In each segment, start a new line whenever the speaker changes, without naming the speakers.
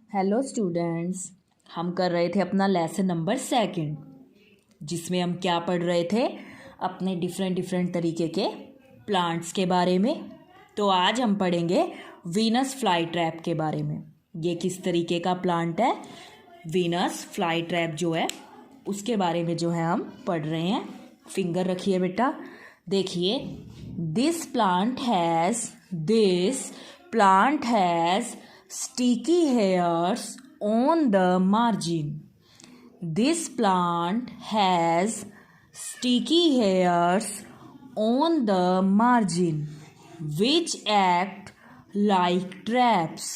Hello students, हम कर रहे थे अपना लेसन नंबर 2 जिसमें हम क्या पढ़ रहे थे अपने डिफरेंट तरीके के प्लांट्स के बारे में। तो आज हम पढ़ेंगे वीनस फ्लाई ट्रैप के बारे में। ये किस तरीके का प्लांट है, वीनस फ्लाई ट्रैप जो है उसके बारे में जो है हम पढ़ रहे हैं। फिंगर रखिए बेटा, देखिए this plant has sticky hairs on the margin. This plant has sticky hairs on the margin which act like traps.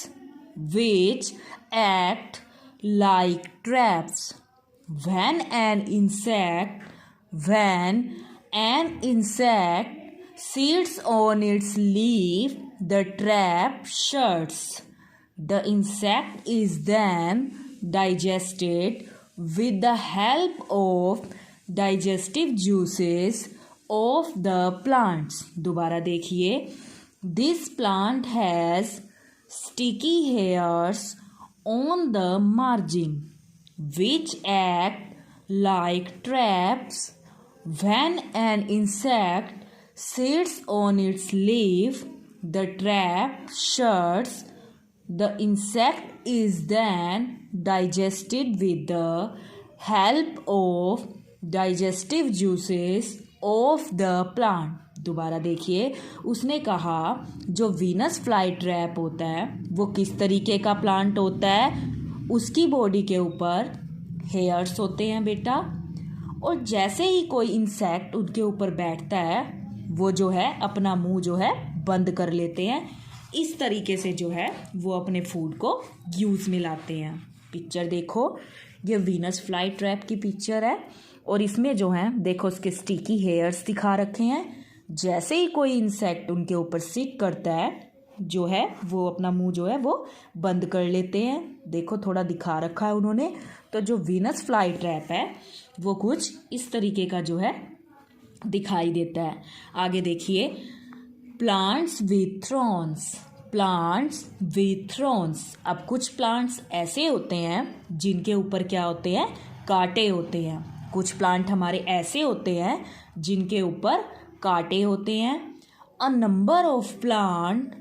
When an insect sits on its leaf, the trap shuts. The insect is then digested with the help of digestive juices of the plants. दोबारा देखिए, this plant has sticky hairs on the margin which act like traps. When an insect sits on its leaf, the trap shuts. The insect is then digested with the help of digestive juices of the plant. दोबारा देखिए, उसने कहा जो Venus fly trap होता है वो किस तरीके का प्लांट होता है। उसकी बॉडी के ऊपर हेयर्स होते हैं बेटा, और जैसे ही कोई इंसेक्ट उनके ऊपर बैठता है वो जो है अपना मुंह जो है बंद कर लेते हैं। इस तरीके से जो है वो अपने फूड को यूज़ में लाते हैं। पिक्चर देखो, ये वीनस फ्लाई ट्रैप की पिक्चर है और इसमें जो है देखो उसके स्टिकी हेयर्स दिखा रखे हैं। जैसे ही कोई इंसेक्ट उनके ऊपर सिट करता है जो है वो अपना मुंह जो है वो बंद कर लेते हैं। देखो थोड़ा दिखा रखा है उन्होंने। तो जो वीनस फ्लाई ट्रैप है वो कुछ इस तरीके का जो है दिखाई देता है। आगे देखिए, प्लांट्स विथ थ्रॉन्स। अब कुछ प्लांट्स ऐसे होते हैं जिनके ऊपर क्या होते हैं, कांटे होते हैं। कुछ प्लांट हमारे ऐसे होते हैं जिनके ऊपर कांटे होते हैं। A number of plant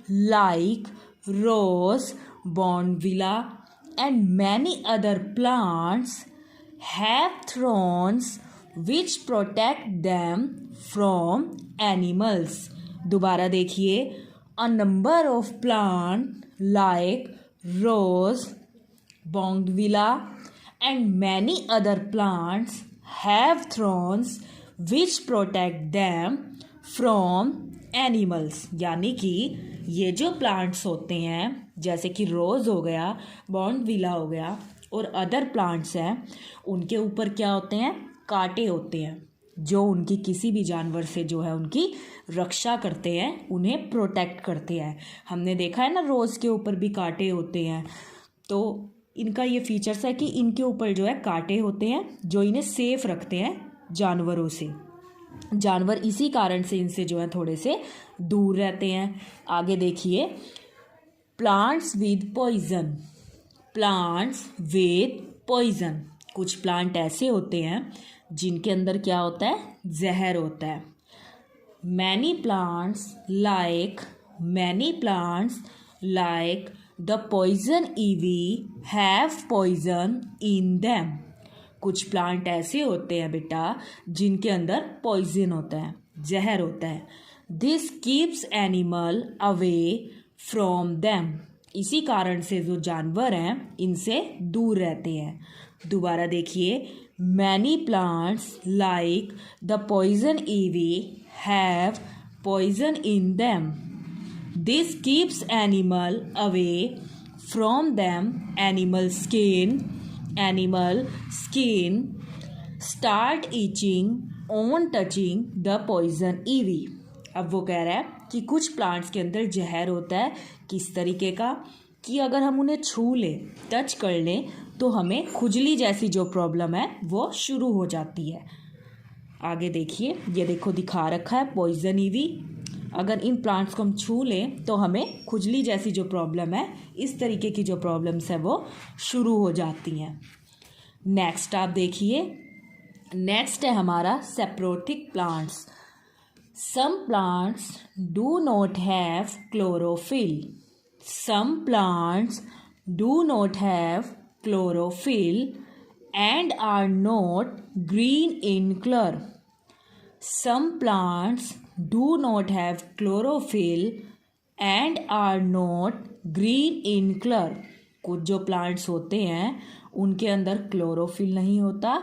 like rose, bougainvillea and many other plants have thorns which protect them from animals. दोबारा देखिए, a number of plants like rose, bougainvillea and many other plants have thorns which protect them from animals. यानी कि ये जो plants होते हैं जैसे कि रोज़ हो गया, बॉर्नविला हो गया और अदर प्लांट्स हैं, उनके ऊपर क्या होते हैं, कांटे होते हैं जो उनकी किसी भी जानवर से जो है उनकी रक्षा करते हैं, उन्हें प्रोटेक्ट करते हैं। हमने देखा है ना रोज़ के ऊपर भी कांटे होते हैं। तो इनका ये फीचर्स है कि इनके ऊपर जो है कांटे होते हैं जो इन्हें सेफ रखते हैं जानवरों से। जानवर इसी कारण से इनसे जो है थोड़े से दूर रहते हैं। आगे देखिए, प्लांट्स विद पॉइजन। कुछ प्लांट ऐसे होते हैं जिनके अंदर क्या होता है, जहर होता है। Many plants like the poison ivy have poison in them. कुछ प्लांट ऐसे होते हैं बेटा जिनके अंदर पॉइजन होता है, जहर होता है। This keeps animal away from them. इसी कारण से जो जानवर हैं इनसे दूर रहते हैं। दोबारा देखिए, many plants like the poison ivy have poison in them. This keeps animal away from them. Animal skin start itching on touching the poison ivy. अब वो कह रहा है कि कुछ प्लांट्स के अंदर जहर होता है, किस तरीके का कि अगर हम उन्हें छू लें, टच कर लें तो हमें खुजली जैसी जो प्रॉब्लम है वो शुरू हो जाती है। आगे देखिए, ये देखो दिखा रखा है पॉइजन ईवी। अगर इन प्लांट्स को हम छू लें तो हमें खुजली जैसी जो प्रॉब्लम है, इस तरीके की जो प्रॉब्लम्स है वो शुरू हो जाती हैं। नेक्स्ट आप देखिए, नेक्स्ट है हमारा saprophytic plants. Some plants do not have chlorophyll. Some plants do not have chlorophyll and are not green in color. Some plants do not have chlorophyll and are not green in color. कुछ जो plants होते हैं उनके अंदर chlorophyll नहीं होता,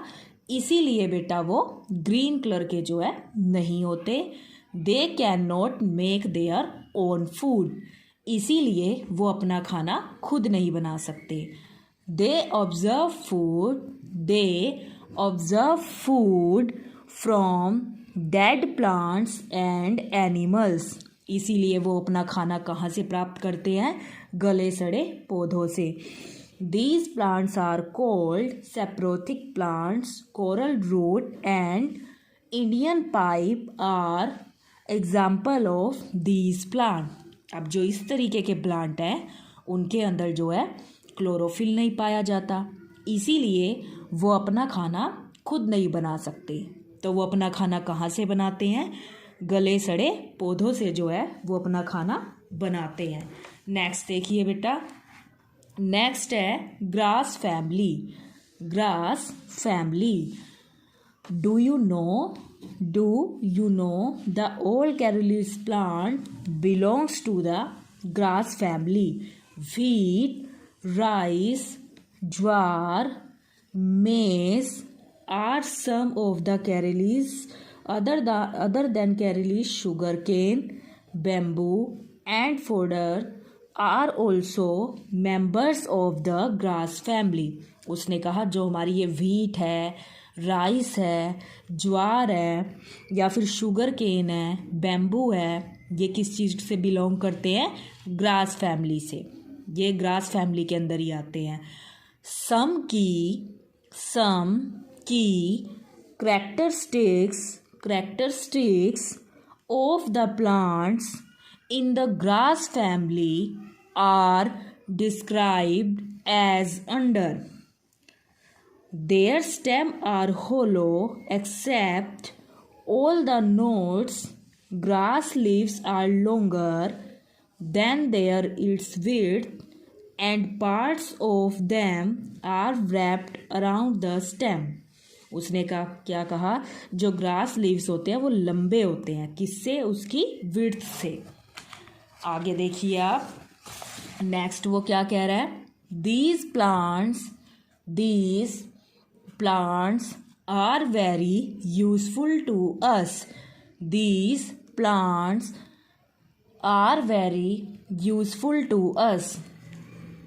इसीलिए बेटा वो ग्रीन कलर के जो है नहीं होते। They can not make their own food, इसीलिए वो अपना खाना खुद नहीं बना सकते। They observe food from dead plants and animals. इसीलिए वो अपना खाना कहाँ से प्राप्त करते हैं? गले सड़े पौधों से। These plants are called saprotic plants. Coral root and Indian pipe are example of these plants. अब जो इस तरीके के प्लांट हैं उनके अंदर जो है क्लोरोफिल नहीं पाया जाता, इसीलिए वो अपना खाना खुद नहीं बना सकते। तो वो अपना खाना कहाँ से बनाते हैं? गले सड़े पौधों से जो है वो अपना खाना बनाते हैं। नेक्स्ट देखिए बेटा, नेक्स्ट है grass family. Grass family, do you know the all cereals plant belongs to the grass family. Wheat, rice, jowar, maize are some of the carolis. Other than carolis, sugarcane, bamboo and fodder are also members of the grass family. उसने कहा जो हमारी ये wheat है, rice है, ज्वार है या फिर शुगर केन है, बैम्बू है, ये किस चीज़ से बिलोंग करते हैं? ग्रास फैमिली से। ये ग्रास फैमिली के अंदर ही आते हैं। सम की characteristics of the plants in the grass family are described as under. Their stems are hollow except all the nodes. Grass leaves are longer than their its width and parts of them are wrapped around the stem. उसने क्या कहा? जो grass leaves होते हैं वो लंबे होते हैं, किससे? उसकी विड्थ से। आगे देखिए आप, नेक्स्ट वो क्या कह रहा है? These plants are very useful to us. These plants are very useful to us.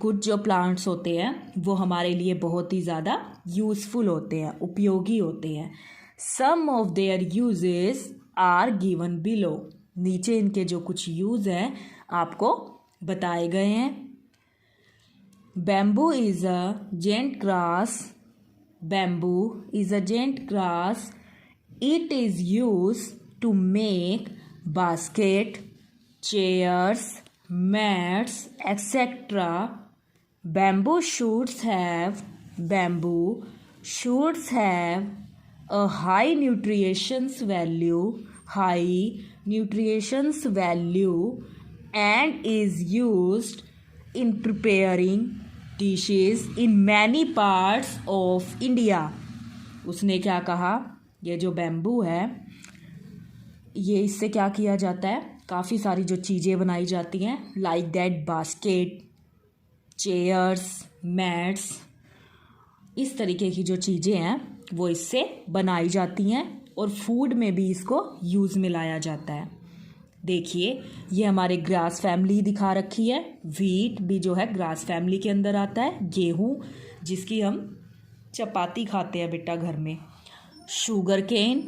कुछ जो प्लांट्स होते हैं वो हमारे लिए बहुत ही ज़्यादा यूज़फुल होते हैं, उपयोगी होते हैं। Some of their uses are given below. नीचे इनके जो कुछ यूज़ हैं आपको बताए गए हैं। Bamboo is a giant grass. Bamboo is a giant grass. It is use to make basket, chairs, mats, etc. Bamboo shoots have a high nutrition value and is used in preparing dishes in many parts of India. उसने क्या कहा? ये जो bamboo है ये इससे क्या किया जाता है? काफ़ी सारी जो चीज़ें बनाई जाती हैं, like that basket, chairs, mats, इस तरीके की जो चीज़ें हैं वो इससे बनाई जाती हैं और फूड में भी इसको यूज़ में लाया जाता है। देखिए ये हमारे ग्रास फैमिली दिखा रखी है। व्हीट भी जो है ग्रास फैमिली के अंदर आता है, गेहूँ जिसकी हम चपाती खाते हैं बेटा घर में, शुगर केन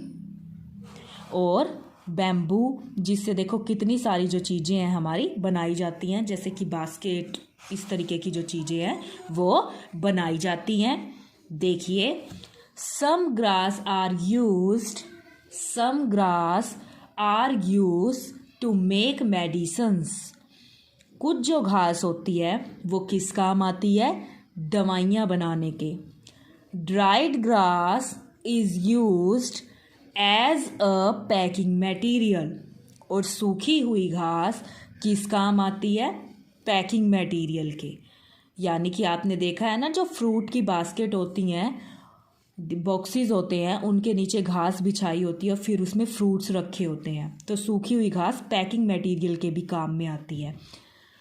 और बैम्बू जिससे देखो कितनी सारी जो चीज़ें हैं हमारी बनाई जाती हैं, जैसे कि बास्केट, इस तरीके की जो चीज़ें हैं वो बनाई जाती हैं। देखिए some grass are used to make medicines. कुछ जो घास होती है वो किस काम आती है? दवाइयाँ बनाने के। Dried grass is used as a packing material. और सूखी हुई घास किस काम आती है? पैकिंग मटेरियल के। यानी कि आपने देखा है ना, जो फ्रूट की बास्केट होती हैं, बॉक्सेस होते हैं, उनके नीचे घास बिछाई होती है और फिर उसमें फ्रूट्स रखे होते हैं। तो सूखी हुई घास पैकिंग मटेरियल के भी काम में आती है।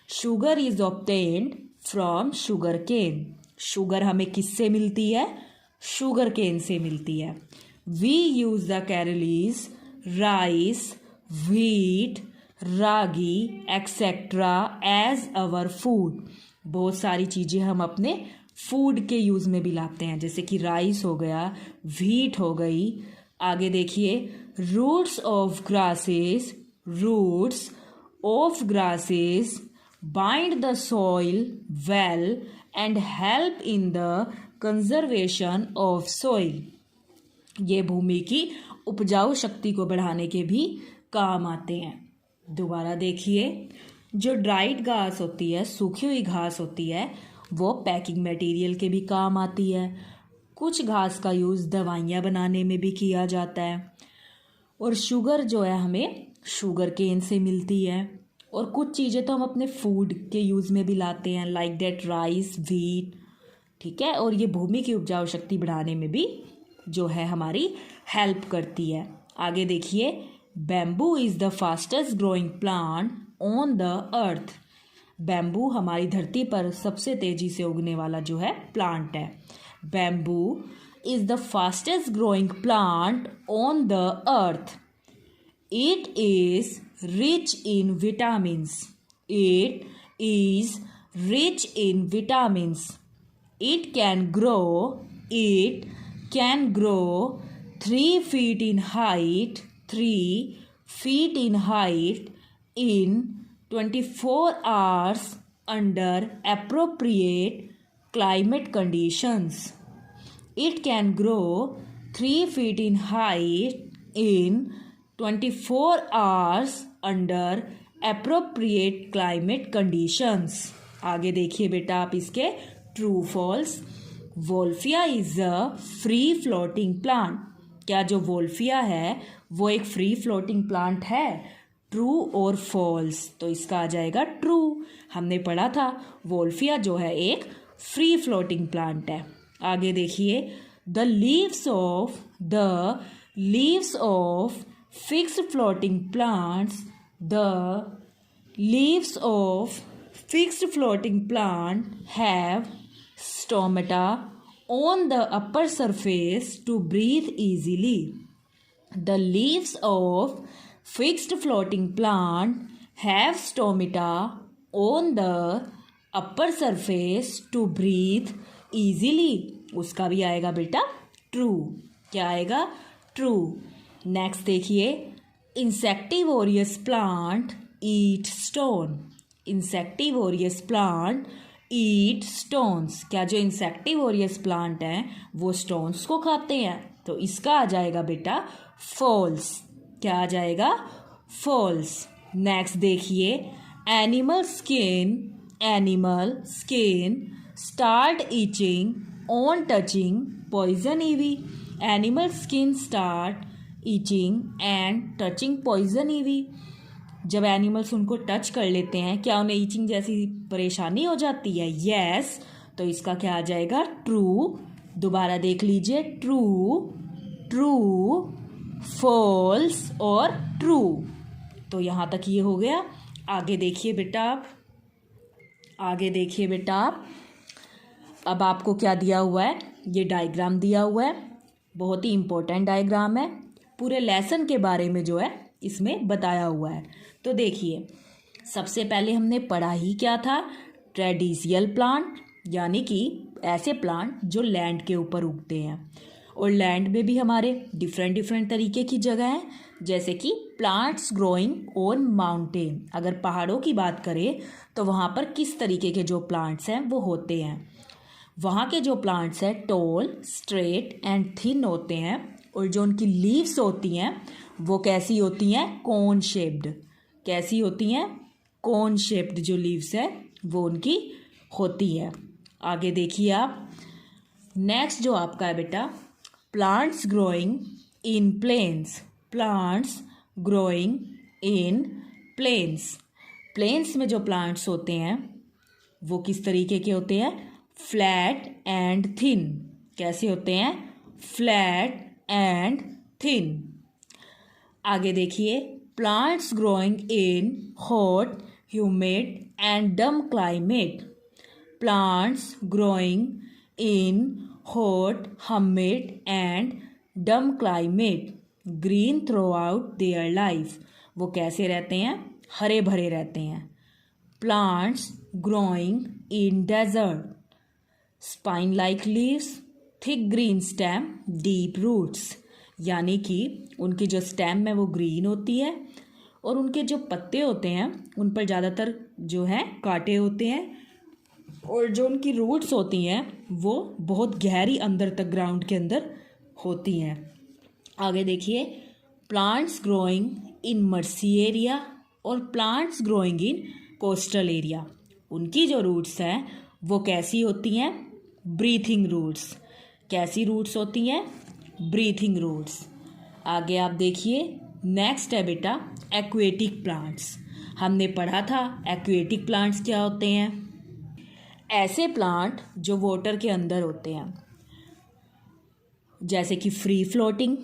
Sugar is obtained from sugar cane. शुगर हमें किससे मिलती है? शुगर केन से मिलती है। We use the calories rice, wheat, ragi etcetera as our food. बहुत सारी चीज़ें हम अपने फूड के यूज़ में भी लाते हैं, जैसे कि राइस हो गया, व्हीट हो गई। आगे देखिए, roots of grasses, roots of grasses bind the soil well and help in the conservation of soil. ये भूमि की उपजाऊ शक्ति को बढ़ाने के भी काम आते हैं। दोबारा देखिए, जो ड्राइड घास होती है, सूखी हुई घास होती है, वो पैकिंग मटेरियल के भी काम आती है। कुछ घास का यूज़ दवाइयाँ बनाने में भी किया जाता है। और शुगर जो है हमें शुगर केन से मिलती है। और कुछ चीज़ें तो हम अपने फूड के यूज़ में भी लाते हैं, लाइक दैट राइस, व्हीट, ठीक है। और ये भूमि की उपजाऊ शक्ति बढ़ाने में भी जो है हमारी हेल्प करती है। आगे देखिए, bamboo is the fastest growing plant on the earth. Bamboo हमारी धरती पर सबसे तेजी से उगने वाला जो है प्लांट है। Bamboo is the fastest growing plant on the earth. It is rich in vitamins. It is rich in vitamins. It can grow 3 feet in height, 3 feet in height in 24 hours under appropriate climate conditions. It can grow 3 feet in height in 24 hours under appropriate climate conditions. आगे देखिए बेटा आप इसके true false. Wolffia is a free floating plant. क्या जो वोल्फिया है वो एक फ्री फ्लोटिंग प्लांट है? ट्रू और फॉल्स? तो इसका आ जाएगा ट्रू। हमने पढ़ा था वोल्फिया जो है एक फ्री फ्लोटिंग प्लांट है। आगे देखिए, the leaves of fixed floating plants, the leaves of fixed floating plant have stomata on the upper surface to breathe easily. The leaves of fixed floating plant have stomata on the upper surface to breathe easily. उसका भी आएगा बेटा true. क्या आएगा? True. Next देखिए, इंसेक्टिवोरियस plant ईट stone. इंसेक्टिवोरियस plant ईट stones. क्या जो इंसेक्टिवोरियस plant हैं वो स्टोन्स को खाते हैं? तो इसका आ जाएगा बेटा फॉल्स। क्या आ जाएगा? फॉल्स। नेक्स्ट देखिए, animal skin start itching on touching poison ivy. Animal skin start itching and touching poison ivy. जब एनिमल्स उनको टच कर लेते हैं, क्या उन्हें ईचिंग जैसी परेशानी हो जाती है? यस। तो इसका क्या आ जाएगा? ट्रू। दोबारा देख लीजिए, ट्रू, फॉल्स और ट्रू। तो यहाँ तक ये हो गया। आगे देखिए बेटा आप, अब आपको क्या दिया हुआ है? ये डायग्राम दिया हुआ है, बहुत ही इम्पोर्टेंट डायग्राम है। पूरे लेसन के बारे में जो है इसमें बताया हुआ है। तो देखिए, सबसे पहले हमने पढ़ा ही क्या था? ट्रेडिशियल प्लांट, यानी कि ऐसे प्लांट जो लैंड के ऊपर उगते हैं। और लैंड में भी हमारे डिफरेंट तरीके की जगह हैं, जैसे कि प्लांट्स ग्रोइंग ऑन माउंटेन। अगर पहाड़ों की बात करें तो वहाँ पर किस तरीके के जो प्लांट्स हैं वो होते हैं। वहाँ के जो प्लांट्स हैं टॉल, स्ट्रेट एंड थिन होते हैं। और जो उनकी लीव्स होती हैं वो कैसी होती हैं? कोन शेप्ड। कैसी होती हैं? कोन शेप्ड जो लीव्स है वो उनकी होती है। आगे देखिए आप, नेक्स्ट जो आपका है बेटा, plants growing in plains. Plants growing in plains. Plains में जो प्लांट्स होते हैं वो किस तरीके के होते हैं? Flat and thin. कैसे होते हैं? Flat and thin. आगे देखिए, plants growing in hot, humid and damp climate. Plants growing in hot, humid and damp climate, green throughout their life. वो कैसे रहते हैं? हरे भरे रहते हैं। Plants growing in desert, spine like leaves, thick green stem, deep roots. यानी कि उनकी जो स्टेम है वो ग्रीन होती है और उनके जो पत्ते होते हैं उन पर ज़्यादातर जो है कांटे होते हैं, और जो उनकी रूट्स होती हैं वो बहुत गहरी अंदर तक ग्राउंड के अंदर होती हैं। आगे देखिए, plants growing in marshy area और plants growing in coastal area. उनकी जो रूट्स हैं वो कैसी होती हैं? Breathing roots. कैसी रूट्स होती हैं? Breathing roots. आगे आप देखिए, नेक्स्ट है बेटा एक्वेटिक प्लांट्स। हमने पढ़ा था एक्वेटिक प्लांट्स क्या होते हैं। ऐसे प्लांट जो वाटर के अंदर होते हैं, जैसे कि free floating,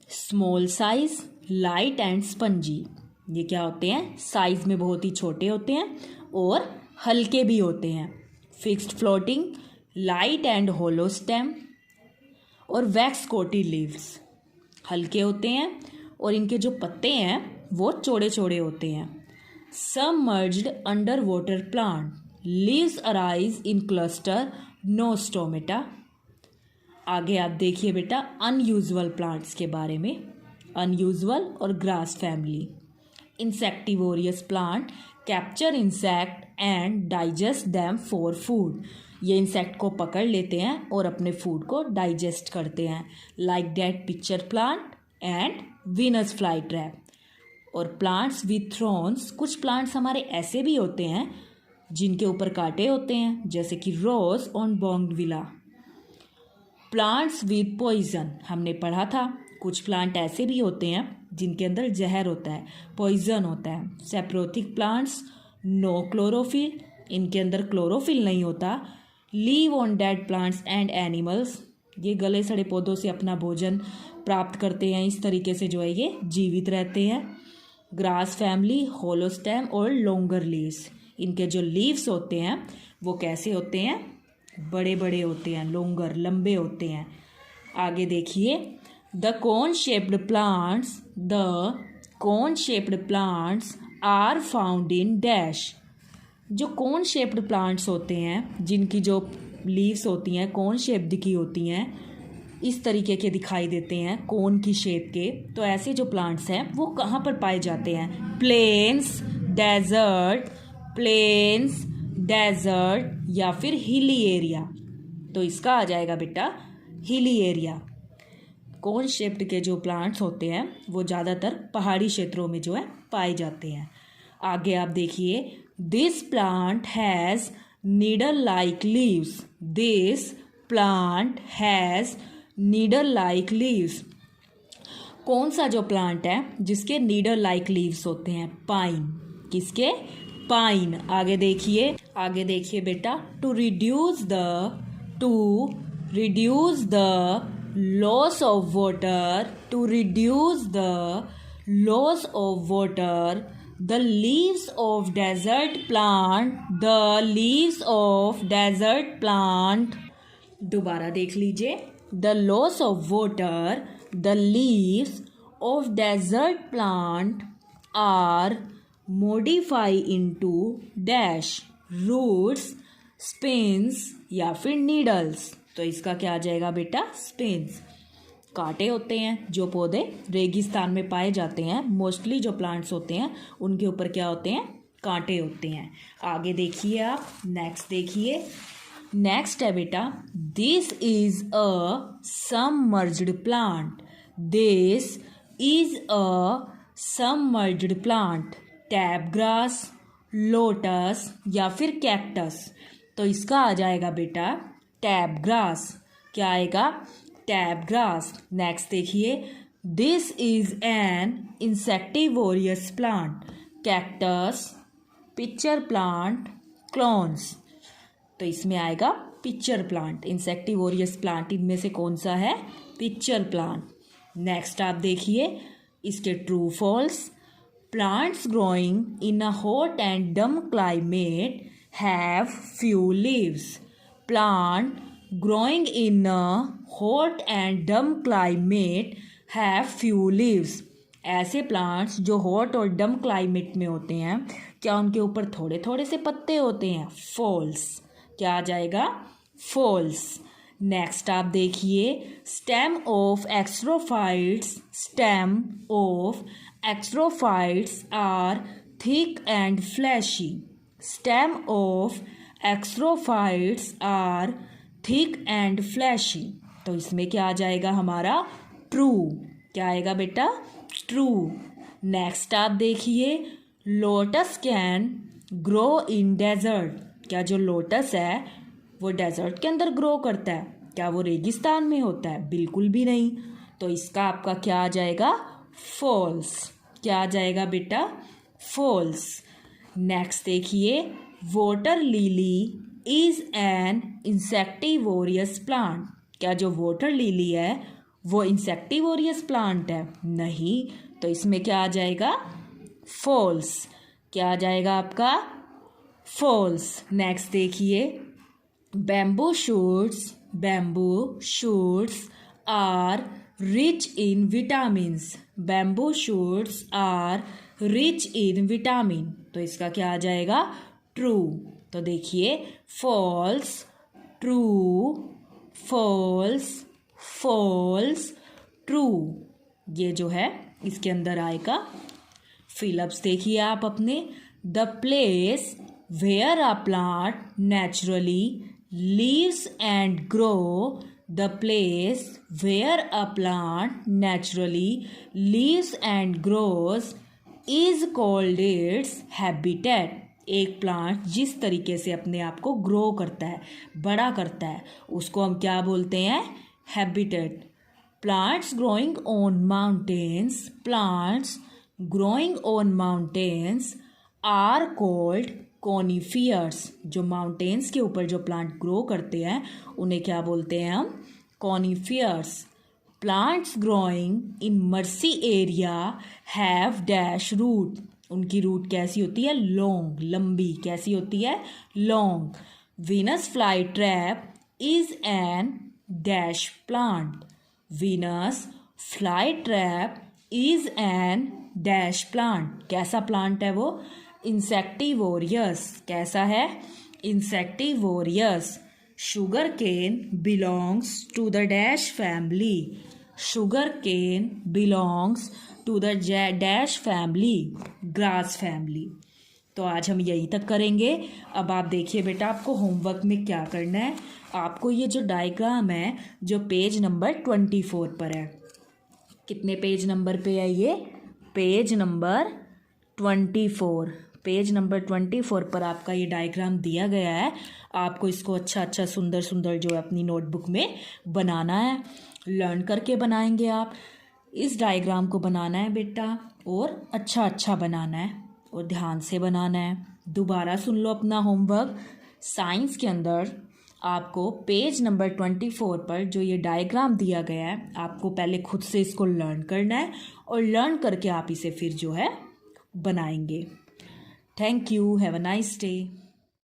small size, light and spongy. ये क्या होते हैं? साइज में बहुत ही छोटे होते हैं और हल्के भी होते हैं। Fixed floating, light and hollow stem और वैक्स कोटेड लीव्स। हल्के होते हैं और इनके जो पत्ते हैं वो चौड़े चौड़े होते हैं। Submerged under water plant, leaves arise in cluster, no stomata. आगे आप देखिए बेटा अनयूजुअल प्लांट्स के बारे में। अनयूजुअल और grass family. Insectivorous plant capture insect and digest them for food. ये इंसेक्ट को पकड़ लेते हैं और अपने फूड को डाइजेस्ट करते हैं। Like that pitcher plant and Venus fly trap. और प्लांट्स विथ थ्रॉन्स, कुछ प्लांट्स हमारे ऐसे भी होते हैं जिनके ऊपर कांटे होते हैं, जैसे कि rose on bougainvillea. Plants with poison, हमने पढ़ा था कुछ प्लांट ऐसे भी होते हैं जिनके अंदर जहर होता है, पॉइजन होता है। सेप्रोथिक प्लांट्स, नो क्लोरोफिल, इनके अंदर क्लोरोफिल नहीं होता। Leave on dead plants and animals, ये गले सड़े पौधों से अपना भोजन प्राप्त करते हैं, इस तरीके से जो है ये जीवित रहते हैं। ग्रास फैमिली, होलो स्टेम और लॉन्गर लीव्स, इनके जो लीव्स होते हैं वो कैसे होते हैं? बड़े बड़े होते हैं, लॉन्गर, लंबे होते हैं। आगे देखिए, the cone shaped plants are found in dash. जो कोन शेप्ड प्लांट्स होते हैं जिनकी जो लीव्स होती हैं कोन शेप्ड की होती हैं, इस तरीके के दिखाई देते हैं, कोन की शेप के, तो ऐसे जो प्लांट्स हैं वो कहाँ पर पाए जाते हैं? प्लेन्स, डेजर्ट या फिर हिली एरिया। तो इसका आ जाएगा बेटा हिली एरिया। कोन शेप्ड के जो प्लांट्स होते हैं वो ज़्यादातर पहाड़ी क्षेत्रों में जो है पाए जाते हैं। आगे आप देखिए, this plant has needle like leaves. This plant has needle like leaves. कौन सा जो प्लांट है जिसके नीडल लाइक लीव्स होते हैं? पाइन। किसके? पाइन। आगे देखिए बेटा, to reduce the loss of water, the leaves of desert plant, दोबारा देख लीजिए, the loss of water, the leaves of desert plant are modify into dash, roots, spines या फिर नीडल्स। तो इसका क्या आ जाएगा बेटा? स्पिन्स। कांटे होते हैं जो पौधे रेगिस्तान में पाए जाते हैं, मोस्टली जो प्लांट्स होते हैं उनके ऊपर क्या होते हैं? कांटे होते हैं। आगे देखिए आप, नेक्स्ट देखिए, नेक्स्ट है बेटा, this is a submerged plant. This is a submerged plant. Tap grass, lotus या फिर कैक्टस। तो इसका आ जाएगा बेटा टैप ग्रास। क्या आएगा? Tap grass. नेक्स्ट देखिए, this is an insectivorous plant. Cactus, pitcher plant, clones. तो इसमें आएगा पिक्चर प्लांट। इंसेक्टिवोरियस प्लांट इनमें से कौन सा है? Pitcher plant. नेक्स्ट आप देखिए इसके true false. Plants growing in a hot and damp climate have few leaves. Plant growing in a hot and damp climate have few leaves. ऐसे प्लांट्स जो हॉट और डम क्लाइमेट में होते हैं, क्या उनके ऊपर थोड़े थोड़े से पत्ते होते हैं? फॉल्स। क्या आ जाएगा? फॉल्स। नेक्स्ट आप देखिए, stem of xerophytes. Stem of xerophytes are thick and fleshy. Stem of xerophytes are thick and fleshy. तो इसमें क्या आ जाएगा हमारा? ट्रू। क्या आएगा बेटा? ट्रू। नेक्स्ट आप देखिए, lotus can grow in desert. क्या जो लोटस है वो डेजर्ट के अंदर ग्रो करता है? क्या वो रेगिस्तान में होता है? बिल्कुल भी नहीं। तो इसका आपका क्या आ जाएगा? फॉल्स। क्या आ जाएगा बेटा? फॉल्स। नेक्स्ट देखिए, water lily is an insectivorous plant. क्या जो वाटर लिली है वो इंसेक्टिवोरियस प्लांट है? नहीं। तो इसमें क्या आ जाएगा? फॉल्स। क्या आ जाएगा आपका? फॉल्स। नेक्स्ट देखिए, bamboo shoots are rich in vitamins. Bamboo shoots are rich in vitamin. तो इसका क्या आ जाएगा? ट्रू। तो देखिए, false, true, false, false, true, ये जो है इसके अंदर आएगा। फिलअप्स देखिए आप अपने। The place where a plant naturally lives and grow. The place where a plant naturally lives and grows is called its habitat. एक प्लांट जिस तरीके से अपने आप को ग्रो करता है, बड़ा करता है, उसको हम क्या बोलते हैं? Habitat. Plants growing on mountains. Plants growing on mountains are called conifers. जो माउंटेन्स के ऊपर जो प्लांट ग्रो करते हैं उन्हें क्या बोलते हैं हम? Conifers. Plants growing in marshy area have dash root. उनकी रूट कैसी होती है? लॉन्ग, लंबी। कैसी होती है? Long. Venus fly trap is an dash plant. Venus fly trap is an dash plant. कैसा प्लांट है वो? इंसेक्टिवोरियस। कैसा है? Insectivorous. Sugar cane belongs to the dash family. Sugar cane belongs to the dash family, grass family. तो आज हम यहीं तक करेंगे। अब आप देखिए बेटा, आपको होमवर्क में क्या करना है। आपको ये जो डायग्राम है जो पेज नंबर 24 पर है, कितने पेज नंबर पे है ये? Page number 24। पेज नंबर 24 पर आपका ये डायग्राम दिया गया है। आपको इसको अच्छा अच्छा सुंदर सुंदर जो है अपनी नोटबुक में बनाना है। लर्न करके बनाएंगे आप। इस डायग्राम को बनाना है बेटा, और अच्छा अच्छा बनाना है और ध्यान से बनाना है। दोबारा सुन लो अपना होमवर्क। साइंस के अंदर आपको पेज नंबर 24 पर जो ये डायग्राम दिया गया है, आपको पहले खुद से इसको लर्न करना है और लर्न करके आप इसे फिर जो है बनाएंगे। Thank you. Have a nice day.